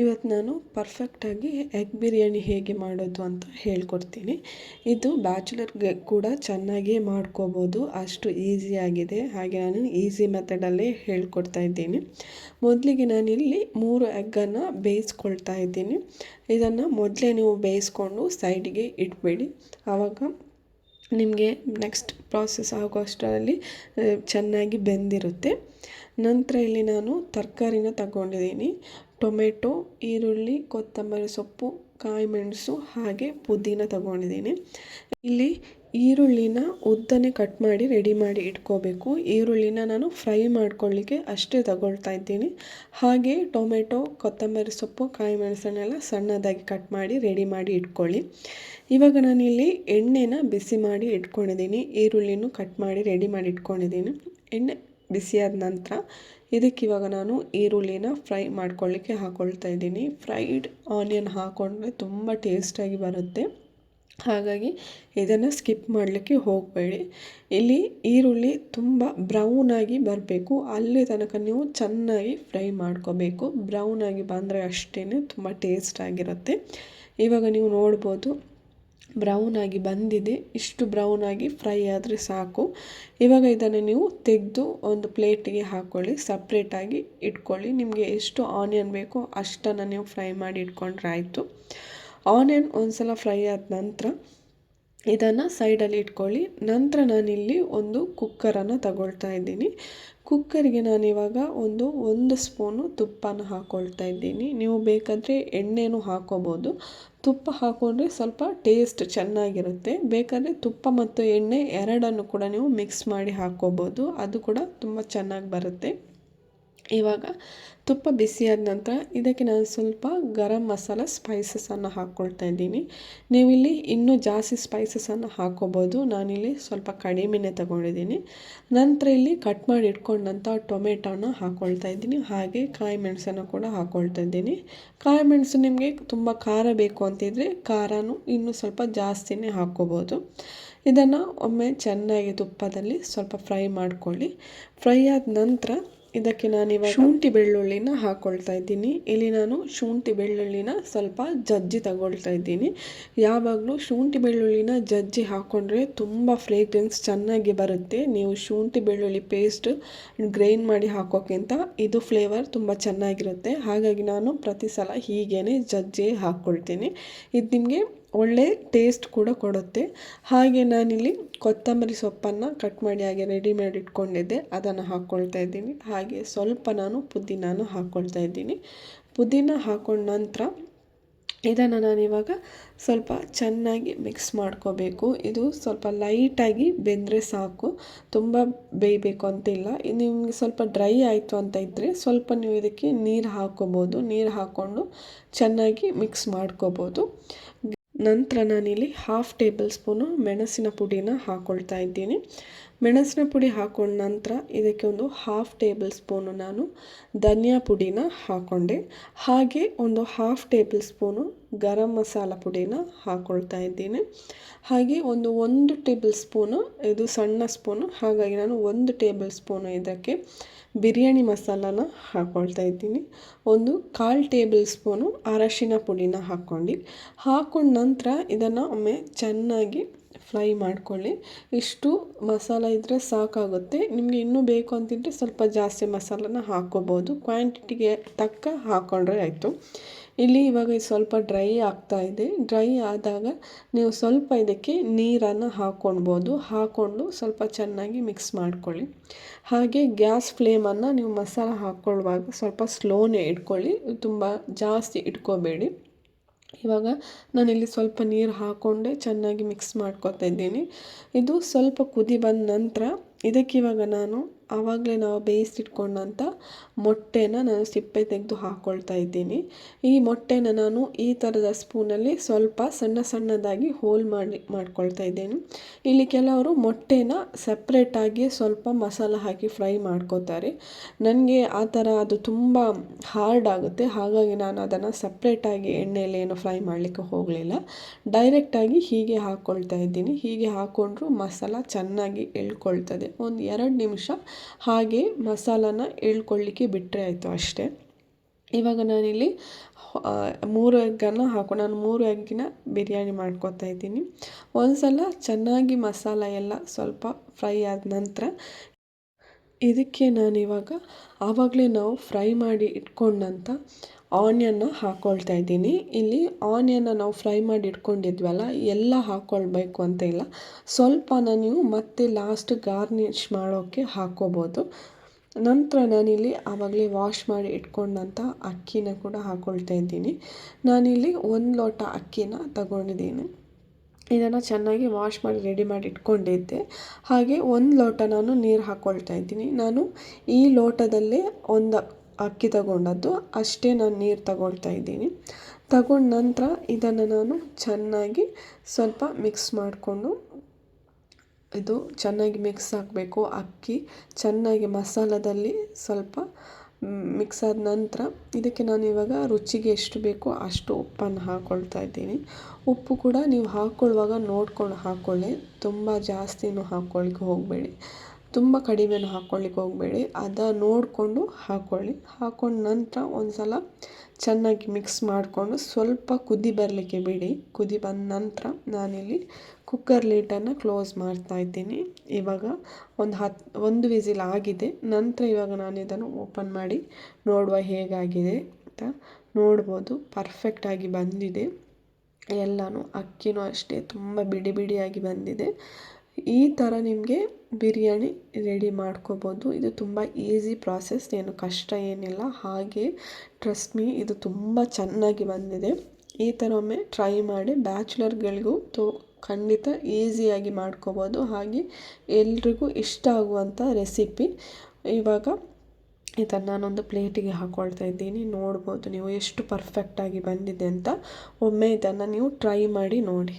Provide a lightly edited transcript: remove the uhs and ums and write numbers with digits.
ಇವತ್ತು ನಾನು ಪರ್ಫೆಕ್ಟಾಗಿ ಎಗ್ ಬಿರಿಯಾನಿ ಹೇಗೆ ಮಾಡೋದು ಅಂತ ಹೇಳ್ಕೊಡ್ತೀನಿ. ಇದು ಬ್ಯಾಚುಲರ್ಗೆ ಕೂಡ ಚೆನ್ನಾಗಿ ಮಾಡ್ಕೋಬೋದು, ಅಷ್ಟು ಈಸಿಯಾಗಿದೆ. ಹಾಗೆ ನಾನು ಈಸಿ ಮೆಥಡಲ್ಲೇ ಹೇಳ್ಕೊಡ್ತಾ ಇದ್ದೀನಿ. ಮೊದಲಿಗೆ ನಾನಿಲ್ಲಿ 3 ಎಗ್ಗನ್ನು ಬೇಯಿಸ್ಕೊಳ್ತಾ ಇದ್ದೀನಿ. ಇದನ್ನು ಮೊದಲೇ ನೀವು ಬೇಯಿಸ್ಕೊಂಡು ಸೈಡಿಗೆ ಇಟ್ಬಿಡಿ. ಆವಾಗ ನಿಮಗೆ ನೆಕ್ಸ್ಟ್ ಪ್ರಾಸೆಸ್ ಆಗೋ ಅಷ್ಟರಲ್ಲಿ ಚೆನ್ನಾಗಿ ಬೆಂದಿರುತ್ತೆ. ನಂತರ ಇಲ್ಲಿ ನಾನು ತರಕಾರಿನ ತಗೊಂಡಿದ್ದೀನಿ. ಟೊಮೆಟೊ, ಈರುಳ್ಳಿ, ಕೊತ್ತಂಬರಿ ಸೊಪ್ಪು, ಕಾಯಿ ಮೆಣಸು ಹಾಗೆ ಪುದೀನ ತಗೊಂಡಿದ್ದೀನಿ. ಇಲ್ಲಿ ಈರುಳ್ಳಿನ ಉದ್ದನೆ ಕಟ್ ಮಾಡಿ ರೆಡಿ ಮಾಡಿ ಇಟ್ಕೋಬೇಕು. ಈರುಳ್ಳಿನ ನಾನು ಫ್ರೈ ಮಾಡ್ಕೊಳ್ಳಿಕ್ಕೆ ಅಷ್ಟೇ ತಗೊಳ್ತಾ ಇದ್ದೀನಿ. ಹಾಗೆ ಟೊಮೆಟೊ, ಕೊತ್ತಂಬರಿ ಸೊಪ್ಪು, ಕಾಯಿ ಮೆಣಸನ್ನೆಲ್ಲ ಸಣ್ಣದಾಗಿ ಕಟ್ ಮಾಡಿ ರೆಡಿ ಮಾಡಿ ಇಟ್ಕೊಳ್ಳಿ. ಇವಾಗ ನಾನಿಲ್ಲಿ ಎಣ್ಣೆನ ಬಿಸಿ ಮಾಡಿ ಇಟ್ಕೊಂಡಿದ್ದೀನಿ. ಈರುಳ್ಳಿನೂ ಕಟ್ ಮಾಡಿ ರೆಡಿ ಮಾಡಿ ಇಟ್ಕೊಂಡಿದ್ದೀನಿ. ಎಣ್ಣೆ ಬಿಸಿಯಾದ ನಂತರ ಇದಕ್ಕಿವಾಗ ನಾನು ಈರುಳ್ಳಿನ ಫ್ರೈ ಮಾಡ್ಕೊಳ್ಳಿಕ್ಕೆ ಹಾಕ್ಕೊಳ್ತಾ ಇದ್ದೀನಿ. ಫ್ರೈಡ್ ಆನಿಯನ್ ಹಾಕ್ಕೊಂಡ್ರೆ ತುಂಬ ಟೇಸ್ಟಾಗಿ ಬರುತ್ತೆ. ಹಾಗಾಗಿ ಇದನ್ನು ಸ್ಕಿಪ್ ಮಾಡಲಿಕ್ಕೆ ಹೋಗಬೇಡಿ. ಇಲ್ಲಿ ಈರುಳ್ಳಿ ತುಂಬ ಬ್ರೌನಾಗಿ ಬರಬೇಕು, ಅಲ್ಲಿ ತನಕ ನೀವು ಚೆನ್ನಾಗಿ ಫ್ರೈ ಮಾಡ್ಕೋಬೇಕು. ಬ್ರೌನಾಗಿ ಬಂದರೆ ಅಷ್ಟೇ ತುಂಬ ಟೇಸ್ಟಾಗಿರುತ್ತೆ. ಇವಾಗ ನೀವು ನೋಡ್ಬೋದು ಬ್ರೌನಾಗಿ ಬಂದಿದೆ. ಇಷ್ಟು ಬ್ರೌನಾಗಿ ಫ್ರೈ ಆದರೆ ಸಾಕು. ಇವಾಗ ಇದನ್ನು ನೀವು ತೆಗೆದು ಒಂದು ಪ್ಲೇಟಿಗೆ ಹಾಕ್ಕೊಳ್ಳಿ, ಸಪ್ರೇಟಾಗಿ ಇಟ್ಕೊಳ್ಳಿ. ನಿಮಗೆ ಎಷ್ಟು ಆನಿಯನ್ ಬೇಕೋ ಅಷ್ಟನ್ನು ನೀವು ಫ್ರೈ ಮಾಡಿ ಇಟ್ಕೊಂಡ್ರೆ ಆಯಿತು. ಆನಿಯನ್ ಒಂದು ಸಲ ಫ್ರೈ ಆದ ನಂತರ ಇದನ್ನು ಸೈಡಲ್ಲಿ ಇಟ್ಕೊಳ್ಳಿ. ನಂತರ ನಾನಿಲ್ಲಿ ಒಂದು ಕುಕ್ಕರನ್ನು ತಗೊಳ್ತಾ ಇದ್ದೀನಿ. ಕುಕ್ಕರಿಗೆ ನಾನಿವಾಗ ಒಂದು ಸ್ಪೂನು ತುಪ್ಪನ ಹಾಕ್ಕೊಳ್ತಾ ಇದ್ದೀನಿ. ನೀವು ಬೇಕಾದರೆ ಎಣ್ಣೆನೂ ಹಾಕ್ಕೋಬೋದು. ತುಪ್ಪ ಹಾಕ್ಕೊಂಡ್ರೆ ಸ್ವಲ್ಪ ಟೇಸ್ಟ್ ಚೆನ್ನಾಗಿರುತ್ತೆ. ಬೇಕಾದರೆ ತುಪ್ಪ ಮತ್ತು ಎಣ್ಣೆ ಎರಡನ್ನು ಕೂಡ ನೀವು ಮಿಕ್ಸ್ ಮಾಡಿ ಹಾಕ್ಕೋಬೋದು, ಅದು ಕೂಡ ತುಂಬ ಚೆನ್ನಾಗಿ ಬರುತ್ತೆ. ಇವಾಗ ತುಪ್ಪ ಬಿಸಿಯಾದ ನಂತರ ಇದಕ್ಕೆ ನಾನು ಸ್ವಲ್ಪ ಗರಂ ಮಸಾಲ ಸ್ಪೈಸಸನ್ನು ಹಾಕ್ಕೊಳ್ತಾ ಇದ್ದೀನಿ. ನೀವಿಲ್ಲಿ ಇನ್ನೂ ಜಾಸ್ತಿ ಸ್ಪೈಸಸನ್ನು ಹಾಕ್ಕೋಬೋದು. ನಾನಿಲ್ಲಿ ಸ್ವಲ್ಪ ಕಡಿಮೆನೇ ತಗೊಂಡಿದ್ದೀನಿ. ನಂತರ ಇಲ್ಲಿ ಕಟ್ ಮಾಡಿ ಇಟ್ಕೊಂಡಂಥ ಟೊಮೆಟೊನ ಹಾಕ್ಕೊಳ್ತಾ ಇದ್ದೀನಿ. ಹಾಗೆ ಕಾಯಿ ಮೆಣಸನ್ನು ಕೂಡ ಹಾಕ್ಕೊಳ್ತಾ ಇದ್ದೀನಿ. ಕಾಯಿ ಮೆಣಸು ನಿಮಗೆ ತುಂಬ ಖಾರ ಬೇಕು ಅಂತಿದ್ರೆ ಖಾರನೂ ಇನ್ನೂ ಸ್ವಲ್ಪ ಜಾಸ್ತಿನೇ ಹಾಕ್ಕೋಬೋದು. ಇದನ್ನು ಒಮ್ಮೆ ಚೆನ್ನಾಗಿ ತುಪ್ಪದಲ್ಲಿ ಸ್ವಲ್ಪ ಫ್ರೈ ಮಾಡ್ಕೊಳ್ಳಿ. ಫ್ರೈ ಆದ ನಂತರ ಇದಕ್ಕೆ ನಾನಿವಾಗ ಶುಂಠಿ ಬೆಳ್ಳುಳ್ಳಿನ ಹಾಕ್ಕೊಳ್ತಾ ಇದ್ದೀನಿ. ಇಲ್ಲಿ ನಾನು ಶುಂಠಿ ಬೆಳ್ಳುಳ್ಳಿನ ಸ್ವಲ್ಪ ಜಜ್ಜಿ ತಗೊಳ್ತಾ ಇದ್ದೀನಿ. ಯಾವಾಗಲೂ ಶುಂಠಿ ಬೆಳ್ಳುಳ್ಳಿನ ಜಜ್ಜಿ ಹಾಕ್ಕೊಂಡ್ರೆ ತುಂಬ ಫ್ರೇಗ್ರೆನ್ಸ್ ಚೆನ್ನಾಗಿ ಬರುತ್ತೆ. ನೀವು ಶುಂಠಿ ಬೆಳ್ಳುಳ್ಳಿ ಪೇಸ್ಟ್ ಗ್ರೈಂಡ್ ಮಾಡಿ ಹಾಕೋಕ್ಕಿಂತ ಇದು ಫ್ಲೇವರ್ ತುಂಬ ಚೆನ್ನಾಗಿರುತ್ತೆ. ಹಾಗಾಗಿ ನಾನು ಪ್ರತಿ ಸಲ ಹೀಗೇ ಜಜ್ಜಿ ಹಾಕ್ಕೊಳ್ತೀನಿ. ಇದು ನಿಮಗೆ ಒಳ್ಳೆ ಟೇಸ್ಟ್ ಕೂಡ ಕೊಡುತ್ತೆ. ಹಾಗೆ ನಾನಿಲ್ಲಿ ಕೊತ್ತಂಬರಿ ಸೊಪ್ಪನ್ನು ಕಟ್ ಮಾಡಿ ಹಾಗೆ ರೆಡಿ ಮಾಡಿ ಇಟ್ಕೊಂಡಿದ್ದೆ, ಅದನ್ನು ಹಾಕ್ಕೊಳ್ತಾ ಇದ್ದೀನಿ. ಹಾಗೆ ಸ್ವಲ್ಪ ನಾನು ಪುದೀನನ ಹಾಕ್ಕೊಳ್ತಾ ಇದ್ದೀನಿ. ಪುದೀನ ಹಾಕ್ಕೊಂಡ ನಂತರ ಇದನ್ನು ನಾನಿವಾಗ ಸ್ವಲ್ಪ ಚೆನ್ನಾಗಿ ಮಿಕ್ಸ್ ಮಾಡ್ಕೋಬೇಕು. ಇದು ಸ್ವಲ್ಪ ಲೈಟಾಗಿ ಬೆಂದರೆ ಸಾಕು, ತುಂಬ ಬೇಯಬೇಕು ಅಂತಿಲ್ಲ. ನಿಮಗೆ ಸ್ವಲ್ಪ ಡ್ರೈ ಆಯಿತು ಅಂತ ಇದ್ದರೆ ಸ್ವಲ್ಪ ನೀವು ಇದಕ್ಕೆ ನೀರು ಹಾಕ್ಕೋಬೋದು. ನೀರು ಹಾಕ್ಕೊಂಡು ಚೆನ್ನಾಗಿ ಮಿಕ್ಸ್ ಮಾಡ್ಕೋಬೋದು. ನಂತರ ನಾನಿಲ್ಲಿ 1/2 ಟೇಬಲ್ ಸ್ಪೂನು ಮೆಣಸಿನ ಪುಡಿನ ಹಾಕ್ಕೊಳ್ತಾ ಇದ್ದೀನಿ. ಮೆಣಸಿನ ಪುಡಿ ಹಾಕ್ಕೊಂಡ ನಂತರ ಇದಕ್ಕೆ 1/2 ಟೇಬಲ್ ಸ್ಪೂನು ನಾನು ಧನಿಯಾ ಪುಡಿನ ಹಾಕ್ಕೊಂಡೆ. ಹಾಗೆ 1/2 ಟೇಬಲ್ ಸ್ಪೂನು ಗರಂ ಮಸಾಲ ಪುಡಿನ ಹಾಕ್ಕೊಳ್ತಾ ಇದ್ದೀನಿ. ಹಾಗೆ 1 ಟೇಬಲ್ ಸ್ಪೂನು, ಇದು ಸಣ್ಣ ಸ್ಪೂನು ಹಾಗಾಗಿ ನಾನು 1 ಟೇಬಲ್ ಸ್ಪೂನು ಇದಕ್ಕೆ ಬಿರಿಯಾನಿ ಮಸಾಲಾನ ಹಾಕ್ಕೊಳ್ತಾ ಇದ್ದೀನಿ. 1/4 ಟೇಬಲ್ ಸ್ಪೂನು ಅರಶಿನ ಪುಡಿನ ಹಾಕ್ಕೊಂಡ ನಂತರ ಇದನ್ನು ಒಮ್ಮೆ ಚೆನ್ನಾಗಿ ಫ್ರೈ ಮಾಡ್ಕೊಳ್ಳಿ. ಇಷ್ಟು ಮಸಾಲ ಇದ್ದರೆ ಸಾಕಾಗುತ್ತೆ. ನಿಮಗೆ ಇನ್ನೂ ಬೇಕು ಅಂತಿದ್ದರೆ ಸ್ವಲ್ಪ ಜಾಸ್ತಿ ಮಸಾಲನ ಹಾಕ್ಕೋಬೋದು. ಕ್ವಾಂಟಿಟಿಗೆ ತಕ್ಕ ಹಾಕ್ಕೊಂಡ್ರೆ ಆಯಿತು. ಇಲ್ಲಿ ಇವಾಗ ಸ್ವಲ್ಪ ಡ್ರೈ ಆಗ್ತಾ ಇದೆ. ಡ್ರೈ ಆದಾಗ ನೀವು ಸ್ವಲ್ಪ ಇದಕ್ಕೆ ನೀರನ್ನು ಹಾಕ್ಕೊಂಡು ಸ್ವಲ್ಪ ಚೆನ್ನಾಗಿ ಮಿಕ್ಸ್ ಮಾಡ್ಕೊಳ್ಳಿ. ಹಾಗೆ ಗ್ಯಾಸ್ ಫ್ಲೇಮನ್ನು ನೀವು ಮಸಾಲ ಹಾಕ್ಕೊಳ್ಳುವಾಗ ಸ್ವಲ್ಪ ಸ್ಲೋನೇ ಇಟ್ಕೊಳ್ಳಿ, ತುಂಬ ಜಾಸ್ತಿ ಇಟ್ಕೋಬೇಡಿ. ಇವಾಗ ನಾನಿಲ್ಲಿ ಸ್ವಲ್ಪ ನೀರು ಹಾಕ್ಕೊಂಡೆ ಚೆನ್ನಾಗಿ ಮಿಕ್ಸ್ ಮಾಡ್ಕೊತಾ ಇದ್ದೀನಿ. ಇದು ಸ್ವಲ್ಪ ಕುದಿ ಬಂದ ನಂತರ ಇದಕ್ಕಿವಾಗ ನಾನು ಆವಾಗಲೇ ನಾವು ಬೇಯಿಸಿಟ್ಕೊಂಡಂಥ ಮೊಟ್ಟೆನ ನಾನು ಸಿಪ್ಪೆ ತೆಗೆದು ಹಾಕ್ಕೊಳ್ತಾ ಇದ್ದೀನಿ. ಈ ಮೊಟ್ಟೆನ ನಾನು ಈ ಥರದ ಸ್ಪೂನಲ್ಲಿ ಸ್ವಲ್ಪ ಸಣ್ಣದಾಗಿ ಹೋಲ್ ಮಾಡ್ಕೊಳ್ತಾ ಇದ್ದೀನಿ. ಇಲ್ಲಿ ಕೆಲವರು ಮೊಟ್ಟೆನ ಸಪ್ರೇಟಾಗಿ ಸ್ವಲ್ಪ ಮಸಾಲ ಹಾಕಿ ಫ್ರೈ ಮಾಡ್ಕೋತಾರೆ. ನನಗೆ ಆ ಥರ ಅದು ತುಂಬ ಹಾರ್ಡ್ ಆಗುತ್ತೆ. ಹಾಗಾಗಿ ನಾನು ಅದನ್ನು ಸಪ್ರೇಟಾಗಿ ಎಣ್ಣೆಯಲ್ಲಿ ಏನು ಫ್ರೈ ಮಾಡಲಿಕ್ಕೆ ಹೋಗಲಿಲ್ಲ. ಡೈರೆಕ್ಟಾಗಿ ಹೀಗೆ ಹಾಕ್ಕೊಳ್ತಾ ಇದ್ದೀನಿ. ಹೀಗೆ ಹಾಕ್ಕೊಂಡ್ರೂ ಮಸಾಲ ಚೆನ್ನಾಗಿ ಎಳ್ಕೊಳ್ತದೆ. 1-2 ನಿಮಿಷ ಹಾಗೆ ಮಸಾಲಾನ ಎಳ್ಕೊಳ್ಳಿಕ್ಕೆ ಬಿಟ್ಟರೆ ಆಯಿತು ಅಷ್ಟೇ. ಇವಾಗ ನಾನಿಲ್ಲಿ 3 ಎಗ್ಗನ್ನು ನಾನು 3 ಎಗ್ಗಿನ ಬಿರಿಯಾನಿ ಮಾಡ್ಕೊತಾ ಇದ್ದೀನಿ. ಒಂದು ಸಲ ಚೆನ್ನಾಗಿ ಮಸಾಲ ಎಲ್ಲ ಸ್ವಲ್ಪ ಫ್ರೈ ಆದ ನಂತರ ಇದಕ್ಕೆ ನಾನಿವಾಗ ಆವಾಗಲೇ ನಾವು ಫ್ರೈ ಮಾಡಿ ಇಟ್ಕೊಂಡಂಥ ಆನಿಯನ್ನ ಹಾಕ್ಕೊಳ್ತಾ ಇದ್ದೀನಿ. ಇಲ್ಲಿ ಆನಿಯನ್ನ ನಾವು ಫ್ರೈ ಮಾಡಿ ಇಟ್ಕೊಂಡಿದ್ವಲ್ಲ, ಎಲ್ಲ ಹಾಕ್ಕೊಳ್ಬೇಕು ಅಂತ ಇಲ್ಲ. ಸ್ವಲ್ಪನ ನೀವು ಮತ್ತೆ ಲಾಸ್ಟ್ ಗಾರ್ನಿಷ್ ಮಾಡೋಕ್ಕೆ ಹಾಕ್ಕೋಬೋದು. ನಂತರ ನಾನಿಲ್ಲಿ ಆವಾಗಲೇ ವಾಶ್ ಮಾಡಿ ಇಟ್ಕೊಂಡಂಥ ಅಕ್ಕಿನ ಕೂಡ ಹಾಕ್ಕೊಳ್ತಾ ಇದ್ದೀನಿ. ನಾನಿಲ್ಲಿ 1 ಲೋಟ ಅಕ್ಕಿನ ತಗೊಂಡಿದ್ದೀನಿ. ಇದನ್ನು ಚೆನ್ನಾಗಿ ವಾಶ್ ಮಾಡಿ ರೆಡಿ ಮಾಡಿ ಇಟ್ಕೊಂಡಿದ್ದೆ. ಹಾಗೆ 1 ಲೋಟ ನಾನು ನೀರು ಹಾಕ್ಕೊಳ್ತಾ ಇದ್ದೀನಿ. ನಾನು ಈ ಲೋಟದಲ್ಲೇ ಒಂದು ಅಕ್ಕಿ ತಗೊಂಡದ್ದು, ಅಷ್ಟೇ ನಾನು ನೀರು ತಗೊಳ್ತಾ ಇದ್ದೀನಿ. ತಗೊಂಡ ನಂತರ ಇದನ್ನು ನಾನು ಚೆನ್ನಾಗಿ ಸ್ವಲ್ಪ ಮಿಕ್ಸ್ ಮಾಡಿಕೊಂಡು, ಇದು ಚೆನ್ನಾಗಿ ಮಿಕ್ಸ್ ಆಗಬೇಕು. ಅಕ್ಕಿ ಚೆನ್ನಾಗಿ ಮಸಾಲದಲ್ಲಿ ಸ್ವಲ್ಪ ಮಿಕ್ಸ್ ಆದ ನಂತರ ಇದಕ್ಕೆ ನಾನು ಇವಾಗ ರುಚಿಗೆ ಎಷ್ಟು ಬೇಕೋ ಅಷ್ಟು ಉಪ್ಪನ್ನು ಹಾಕ್ಕೊಳ್ತಾ ಇದ್ದೀನಿ. ಉಪ್ಪು ಕೂಡ ನೀವು ಹಾಕ್ಕೊಳ್ಳುವಾಗ ನೋಡ್ಕೊಂಡು ಹಾಕ್ಕೊಳ್ಳಿ. ತುಂಬ ಜಾಸ್ತಿನೂ ಹಾಕ್ಕೊಳ್ಳಿಕ್ಕೆ ಹೋಗಬೇಡಿ, ತುಂಬ ಕಡಿಮೆನೂ ಹಾಕ್ಕೊಳ್ಳಿಕ್ಕೆ ಹೋಗಬೇಡಿ. ನೋಡಿಕೊಂಡು ಹಾಕ್ಕೊಳ್ಳಿ. ಹಾಕ್ಕೊಂಡ ನಂತರ ಒಂದು ಸಲ ಚೆನ್ನಾಗಿ ಮಿಕ್ಸ್ ಮಾಡಿಕೊಂಡು ಸ್ವಲ್ಪ ಕುದಿ ಬರಲಿಕ್ಕೆ ಬಿಡಿ. ಕುದಿ ಬಂದ ನಂತರ ನಾನಿಲ್ಲಿ ಕುಕ್ಕರ್ ಲಿಡ್ಡನ್ನು ಕ್ಲೋಸ್ ಮಾಡ್ತಾ ಇದ್ದೀನಿ. ಇವಾಗ ಒಂದು ವಿಸಿಲ್ ಆಗಿದೆ. ನಂತರ ಇವಾಗ ನಾನು ಇದನ್ನು ಓಪನ್ ಮಾಡಿ ನೋಡುವ ಹೇಗಾಗಿದೆ ಅಂತ ನೋಡ್ಬೋದು. ಪರ್ಫೆಕ್ಟಾಗಿ ಬಂದಿದೆ ಎಲ್ಲನೂ. ಅಕ್ಕಿನೂ ಅಷ್ಟೇ ತುಂಬ ಬಿಡಿ ಬಿಡಿಯಾಗಿ ಬಂದಿದೆ. ಈ ಥರ ನಿಮಗೆ ಬಿರಿಯಾನಿ ರೆಡಿ ಮಾಡ್ಕೋಬೋದು. ಇದು ತುಂಬ ಈಸಿ ಪ್ರಾಸೆಸ್, ಏನು ಕಷ್ಟ ಏನಿಲ್ಲ. ಹಾಗೆ ಟ್ರಸ್ಟ್ ಮೀ, ಇದು ತುಂಬ ಚೆನ್ನಾಗಿ ಬಂದಿದೆ. ಈ ಥರ ಒಮ್ಮೆ ಟ್ರೈ ಮಾಡಿ. ಬ್ಯಾಚುಲರ್ಗಳಿಗೂ ಖಂಡಿತ ಈಸಿಯಾಗಿ ಮಾಡ್ಕೋಬೋದು. ಹಾಗೆ ಎಲ್ರಿಗೂ ಇಷ್ಟ ಆಗುವಂಥ ರೆಸಿಪಿ. ಇವಾಗ ಇದನ್ನು ನಾನೊಂದು ಪ್ಲೇಟಿಗೆ ಹಾಕ್ಕೊಳ್ತಾ ಇದ್ದೀನಿ. ನೋಡ್ಬೋದು ನೀವು ಎಷ್ಟು ಪರ್ಫೆಕ್ಟಾಗಿ ಬಂದಿದೆ ಅಂತ. ಒಮ್ಮೆ ಇದನ್ನು ನೀವು ಟ್ರೈ ಮಾಡಿ ನೋಡಿ.